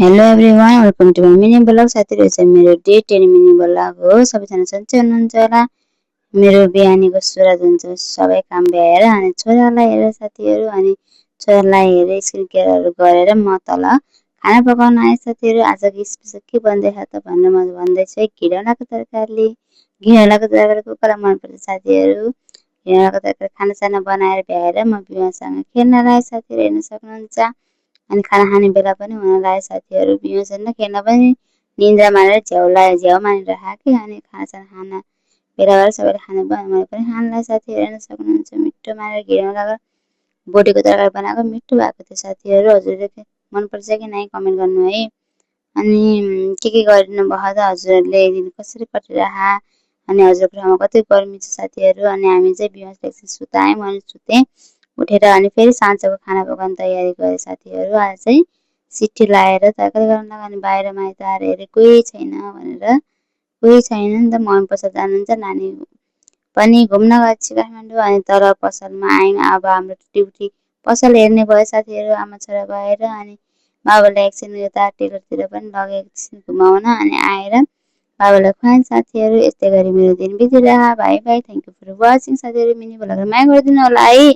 Hello everyone welcome to my mini blog. साथीहरु चाहिँ मेरो डे 10 मिनी ब्लग हो। सबैजना सन्चै हुनुहुन्छ होला। मेरो बिहानीको सुरुवात हुन्छ सबै काम भ्याएर अनि छोरालाई हेरेर साथीहरु, अनि छोरालाई हेरेर स्किन केयरहरु गरेर म तल खाना पकाउन आए साथीहरु। आजको स्पेशल के बन्दैछ त भनेर म भन्दैछु घिउडालाको तरकारी। घिउडालाको तरकारी कसलाई मन पर्छ साथीहरु? घिउडालाको तरकारी खानासाना बनाएर भ्याएर म बिउसँग खेल्न गए साथीहरु, हेर्न सक्नुहुन्छ। अनि खाना खाने बेला पनि हुन लाग्यो साथीहरु। बिउसँग खेल्न पनि निन्द्रा मारेर झ्याउ मानेर राखे अनि खानासाना खान बेला भएर सबैले खानु भयो, मैले पनि खानलाई साथीहरु, हेर्न सक्नुहुन्छ। मिठो मानेर घिउडालाको बोडीको तरकारी बनाएको मिठो भएको थियो साथीहरु। हजुरले मनपर्छ कि नै कमेन्ट गर्नु है। अनि के गरिदिनु भयो त हजुरहरूले, दिन कसरी कटिरहा। अनि हजुरको ठाउँमा कति गर्मी छ साथीहरु। अनि हामी चाहिँ बिउलाई एकछिन सुताएँ, मैले सुतेँ। उठेर अनि फेरि साँझको खाना पकाउने तयारी गरेँ साथीहरु। आज चाहिँ सिटी लाएर तरकारी गर्न लगानी बाहिर माइत आएर हेरेँ कोही छैन भनेर। कोही छैन नि त, मम्मी पसल जानुहुन्छ, नानी पनि घुम्न गएको छ काठमाडौँ। अनि तर पसलमा आयौँ। अब हाम्रो ड्युटी पसल हेर्ने भयो साथीहरु, आमा छोरा गएर। अनि बाबालाई एकछिन यता टेलरतिर पनि लगेँ एकछिन घुमाउन। अनि आएर बाबालाई खुवाएँ साथीहरु। यस्तै गरी मेरो दिन बितिरह। Bye bye, thank you for watching साथीहरु। मिनी ब्लगलाई माया गरिदिनु होला है।